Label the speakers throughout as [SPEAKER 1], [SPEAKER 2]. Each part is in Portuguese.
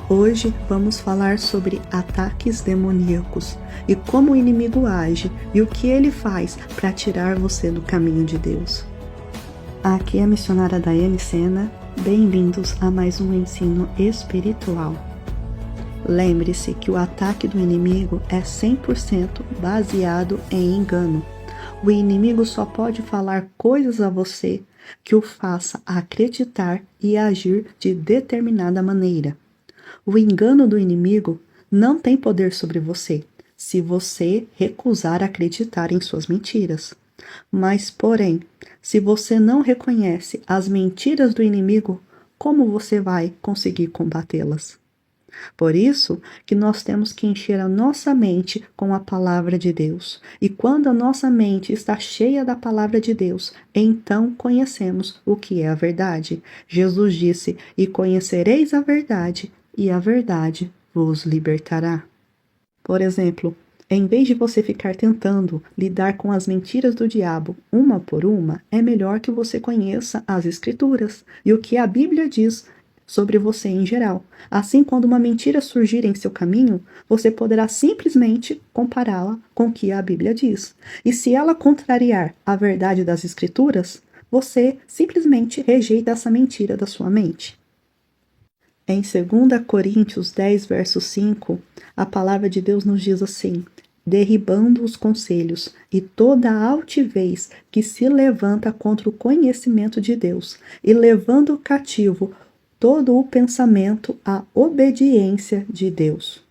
[SPEAKER 1] Hoje vamos falar sobre ataques demoníacos e como o inimigo age e o que ele faz para tirar você do caminho de Deus. Aqui é a missionária Daiane Sena, bem-vindos a mais um ensino espiritual. Lembre-se que o ataque do inimigo é 100% baseado em engano. O inimigo só pode falar coisas a você que o faça acreditar e agir de determinada maneira. O engano do inimigo não tem poder sobre você, se você recusar acreditar em suas mentiras. Mas, porém, se você não reconhece as mentiras do inimigo, como você vai conseguir combatê-las? Por isso que nós temos que encher a nossa mente com a palavra de Deus. E quando a nossa mente está cheia da palavra de Deus, então conhecemos o que é a verdade. Jesus disse: "E conhecereis a verdade, e a verdade vos libertará." Por exemplo, em vez de você ficar tentando lidar com as mentiras do diabo uma por uma, é melhor que você conheça as Escrituras e o que a Bíblia diz sobre você em geral. Assim, quando uma mentira surgir em seu caminho, você poderá simplesmente compará-la com o que a Bíblia diz. E se ela contrariar a verdade das Escrituras, você simplesmente rejeita essa mentira da sua mente. Em 2 Coríntios 10, verso 5, a palavra de Deus nos diz assim: "Derribando os conselhos e toda a altivez que se levanta contra o conhecimento de Deus, e levando cativo todo o pensamento à obediência de Deus."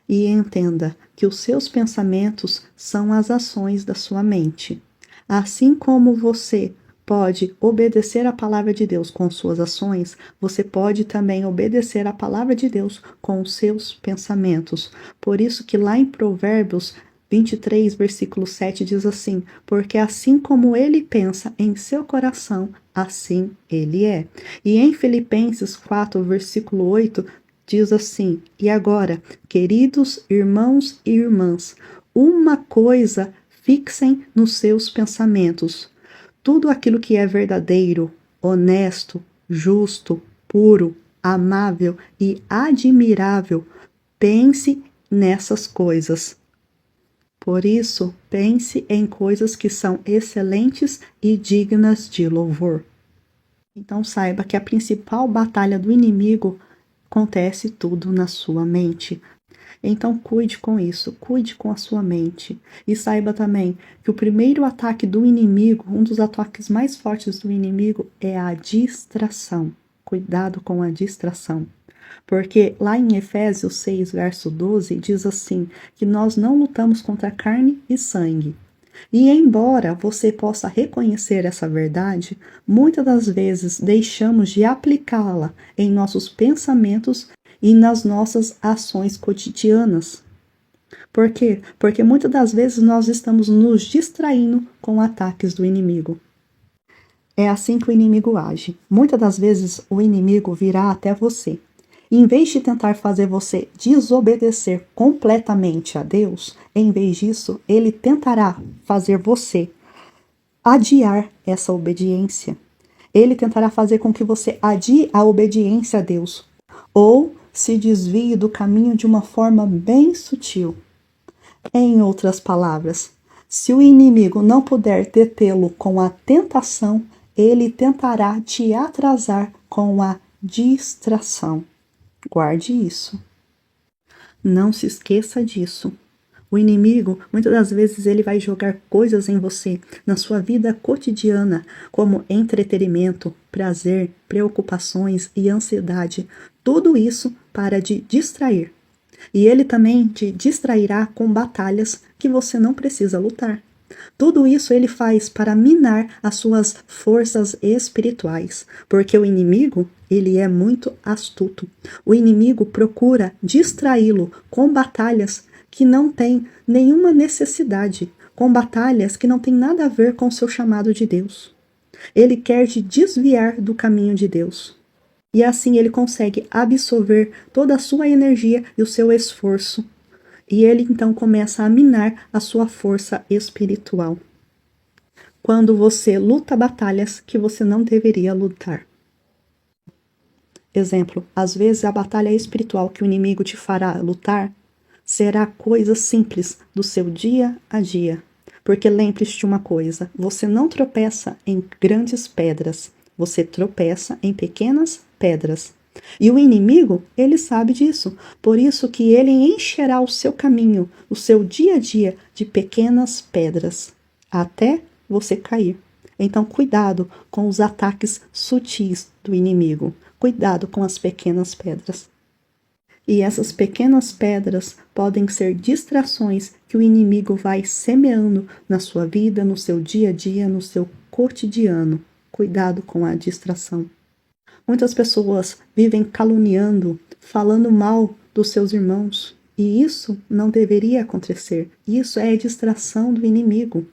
[SPEAKER 1] E entenda que os seus pensamentos são as ações da sua mente. Assim como você pode obedecer a palavra de Deus com suas ações, você pode também obedecer a palavra de Deus com os seus pensamentos. Por isso que lá em Provérbios 23, versículo 7 diz assim: "Porque assim como ele pensa em seu coração, assim ele é." E em Filipenses 4, versículo 8, diz assim: "E agora, queridos irmãos e irmãs, uma coisa fixem nos seus pensamentos: tudo aquilo que é verdadeiro, honesto, justo, puro, amável e admirável, pense nessas coisas. Por isso, pense em coisas que são excelentes e dignas de louvor." Então saiba que a principal batalha do inimigo acontece tudo na sua mente. Então cuide com isso, cuide com a sua mente. E saiba também que o primeiro ataque do inimigo, um dos ataques mais fortes do inimigo, é a distração. Cuidado com a distração. Porque lá em Efésios 6, verso 12, diz assim, que nós não lutamos contra carne e sangue. E embora você possa reconhecer essa verdade, muitas das vezes deixamos de aplicá-la em nossos pensamentos e nas nossas ações cotidianas. Por quê? Porque muitas das vezes nós estamos nos distraindo com ataques do inimigo. É assim que o inimigo age. Muitas das vezes o inimigo virá até você. Em vez de tentar fazer você desobedecer completamente a Deus, em vez disso, ele tentará fazer você adiar essa obediência. Ele tentará fazer com que você adie a obediência a Deus, ou se desvie do caminho de uma forma bem sutil. Em outras palavras, se o inimigo não puder detê-lo com a tentação, ele tentará te atrasar com a distração. Guarde isso. Não se esqueça disso. O inimigo, muitas das vezes, ele vai jogar coisas em você, na sua vida cotidiana, como entretenimento, prazer, preocupações e ansiedade. Tudo isso para te distrair. E ele também te distrairá com batalhas que você não precisa lutar. Tudo isso ele faz para minar as suas forças espirituais, porque o inimigo, ele é muito astuto. O inimigo procura distraí-lo com batalhas que não têm nenhuma necessidade, com batalhas que não têm nada a ver com o seu chamado de Deus. Ele quer te desviar do caminho de Deus. E assim ele consegue absorver toda a sua energia e o seu esforço. E ele então começa a minar a sua força espiritual. Quando você luta batalhas que você não deveria lutar. Exemplo, às vezes a batalha espiritual que o inimigo te fará lutar será coisa simples do seu dia a dia. Porque lembre-se de uma coisa, você não tropeça em grandes pedras, você tropeça em pequenas pedras. E o inimigo, ele sabe disso, por isso que ele encherá o seu caminho, o seu dia a dia de pequenas pedras, até você cair. Então, cuidado com os ataques sutis do inimigo. Cuidado com as pequenas pedras. E essas pequenas pedras podem ser distrações que o inimigo vai semeando na sua vida, no seu dia a dia, no seu cotidiano. Cuidado com a distração. Muitas pessoas vivem caluniando, falando mal dos seus irmãos. E isso não deveria acontecer. Isso é distração do inimigo.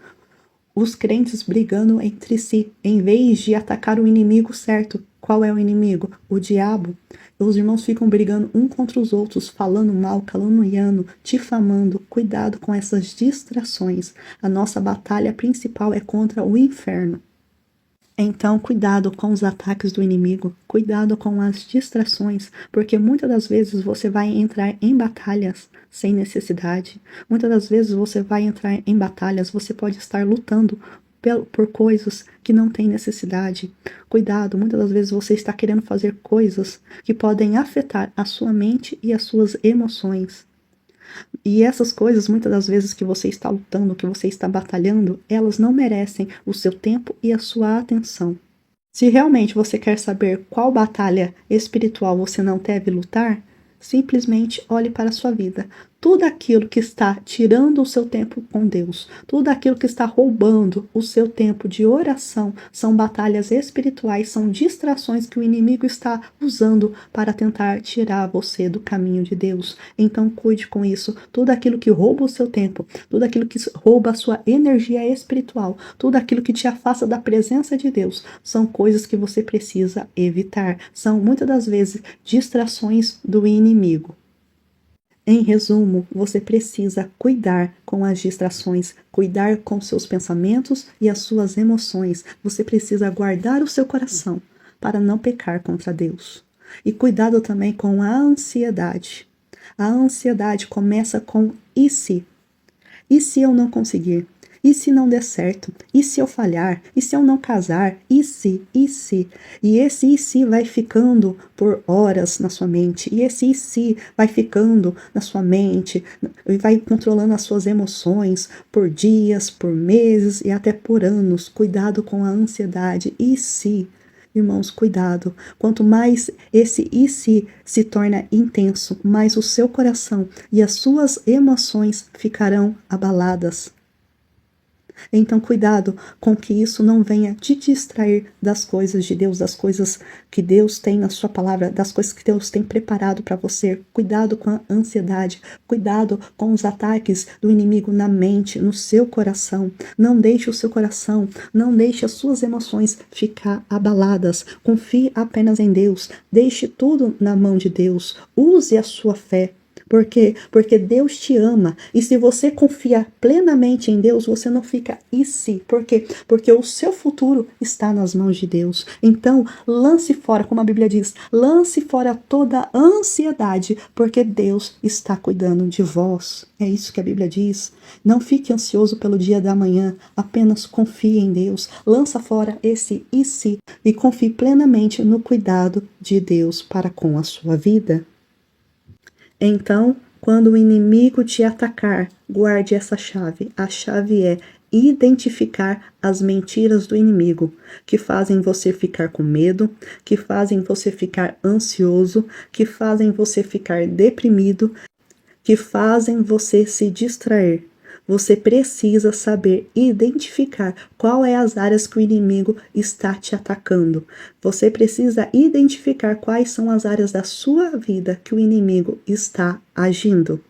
[SPEAKER 1] Os crentes brigando entre si, em vez de atacar o inimigo certo. Qual é o inimigo? O diabo. Os irmãos ficam brigando um contra os outros, falando mal, caluniando, difamando. Cuidado com essas distrações. A nossa batalha principal é contra o inferno. Então, cuidado com os ataques do inimigo, cuidado com as distrações, porque muitas das vezes você vai entrar em batalhas sem necessidade. Muitas das vezes você vai entrar em batalhas, você pode estar lutando por coisas que não têm necessidade. Cuidado, muitas das vezes você está querendo fazer coisas que podem afetar a sua mente e as suas emoções. E essas coisas, muitas das vezes que você está lutando, que você está batalhando, elas não merecem o seu tempo e a sua atenção. Se realmente você quer saber qual batalha espiritual você não deve lutar, simplesmente olhe para a sua vida. Tudo aquilo que está tirando o seu tempo com Deus, tudo aquilo que está roubando o seu tempo de oração, são batalhas espirituais, são distrações que o inimigo está usando para tentar tirar você do caminho de Deus. Então cuide com isso. Tudo aquilo que rouba o seu tempo, tudo aquilo que rouba a sua energia espiritual, tudo aquilo que te afasta da presença de Deus, são coisas que você precisa evitar. São muitas das vezes distrações do inimigo. Em resumo, você precisa cuidar com as distrações, cuidar com seus pensamentos e as suas emoções. Você precisa guardar o seu coração para não pecar contra Deus. E cuidado também com a ansiedade. A ansiedade começa com e se? E se eu não conseguir? E se não der certo? E se eu falhar? E se eu não casar? E se? E se? E esse e se vai ficando por horas na sua mente. E esse e se vai ficando na sua mente e vai controlando as suas emoções por dias, por meses e até por anos. Cuidado com a ansiedade. E se? Irmãos, cuidado. Quanto mais esse e se torna intenso, mais o seu coração e as suas emoções ficarão abaladas. Então, cuidado com que isso não venha te distrair das coisas de Deus, das coisas que Deus tem na sua palavra, das coisas que Deus tem preparado para você. Cuidado com a ansiedade, cuidado com os ataques do inimigo na mente, no seu coração. Não deixe o seu coração, não deixe as suas emoções ficar abaladas. Confie apenas em Deus, deixe tudo na mão de Deus, use a sua fé. Por quê? Porque Deus te ama. E se você confia plenamente em Deus, você não fica e se? Por quê? Porque o seu futuro está nas mãos de Deus. Então, lance fora, como a Bíblia diz, lance fora toda ansiedade, porque Deus está cuidando de vós. É isso que a Bíblia diz. Não fique ansioso pelo dia da manhã, apenas confie em Deus. Lança fora esse e se e confie plenamente no cuidado de Deus para com a sua vida. Então, quando o inimigo te atacar, guarde essa chave. A chave é identificar as mentiras do inimigo, que fazem você ficar com medo, que fazem você ficar ansioso, que fazem você ficar deprimido, que fazem você se distrair. Você precisa saber identificar qual é as áreas que o inimigo está te atacando. Você precisa identificar quais são as áreas da sua vida que o inimigo está agindo.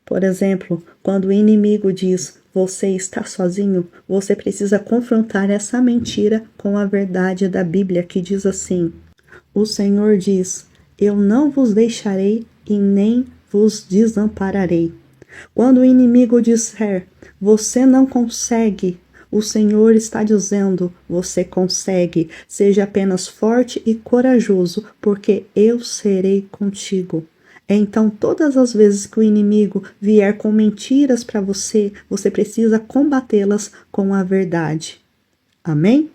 [SPEAKER 1] Por exemplo, quando o inimigo diz você está sozinho, você precisa confrontar essa mentira com a verdade da Bíblia que diz assim: o Senhor diz, eu não vos deixarei e nem vos desampararei. Quando o inimigo disser, você não consegue, O Senhor está dizendo: você consegue, seja apenas forte e corajoso, porque eu serei contigo. Então, todas as vezes que o inimigo vier com mentiras para você, você precisa combatê-las com a verdade. Amém?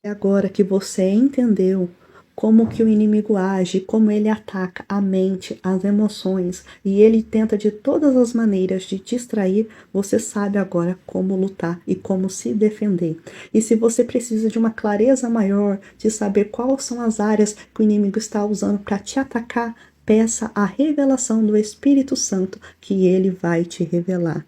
[SPEAKER 1] E agora que você entendeu como que o inimigo age, como ele ataca a mente, as emoções, e ele tenta de todas as maneiras de distrair, você sabe agora como lutar e como se defender. E se você precisa de uma clareza maior, de saber quais são as áreas que o inimigo está usando para te atacar, peça a revelação do Espírito Santo, que ele vai te revelar.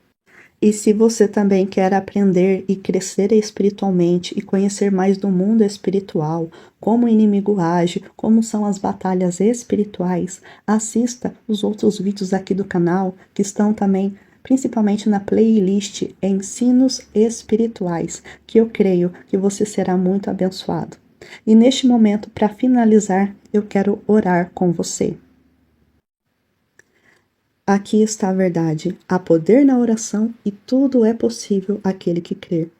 [SPEAKER 1] E se você também quer aprender e crescer espiritualmente e conhecer mais do mundo espiritual, como o inimigo age, como são as batalhas espirituais, assista os outros vídeos aqui do canal, que estão também principalmente na playlist Ensinos Espirituais, que eu creio que você será muito abençoado. E neste momento, para finalizar, eu quero orar com você. Aqui está a verdade, há poder na oração e tudo é possível àquele que crer.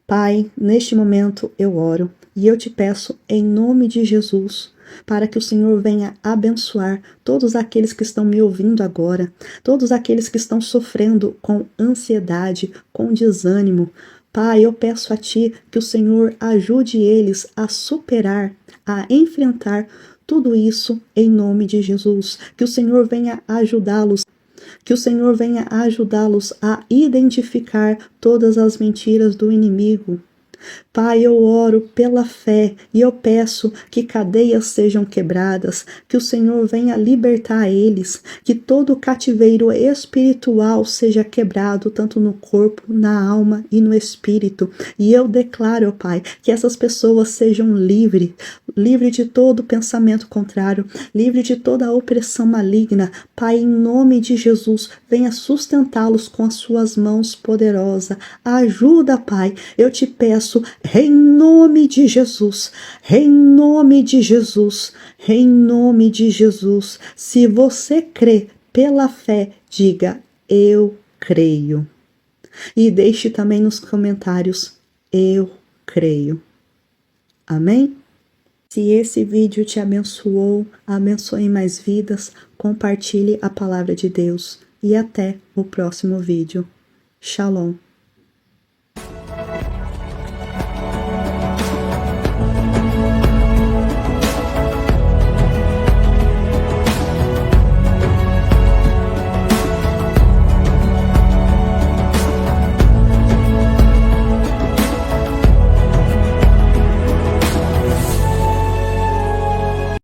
[SPEAKER 1] Pai, neste momento eu oro e eu te peço em nome de Jesus, para que o Senhor venha abençoar todos aqueles que estão me ouvindo agora, todos aqueles que estão sofrendo com ansiedade, com desânimo. Pai, eu peço a Ti que o Senhor ajude eles a superar, a enfrentar tudo isso em nome de Jesus, que o Senhor venha ajudá-los, que o Senhor venha ajudá-los a identificar todas as mentiras do inimigo. Pai, eu oro pela fé e eu peço que cadeias sejam quebradas, que o Senhor venha libertar eles, que todo cativeiro espiritual seja quebrado, tanto no corpo, na alma e no espírito. E eu declaro, Pai, que essas pessoas sejam livres de todo pensamento contrário, livre de toda opressão maligna. Pai, em nome de Jesus, venha sustentá-los com as suas mãos poderosas. Ajuda, Pai, eu te peço, em nome de Jesus, em nome de Jesus, em nome de Jesus. Se você crê pela fé, diga: eu creio. E deixe também nos comentários: eu creio. Amém? Se esse vídeo te abençoou, abençoe mais vidas, compartilhe a palavra de Deus. E até o próximo vídeo. Shalom.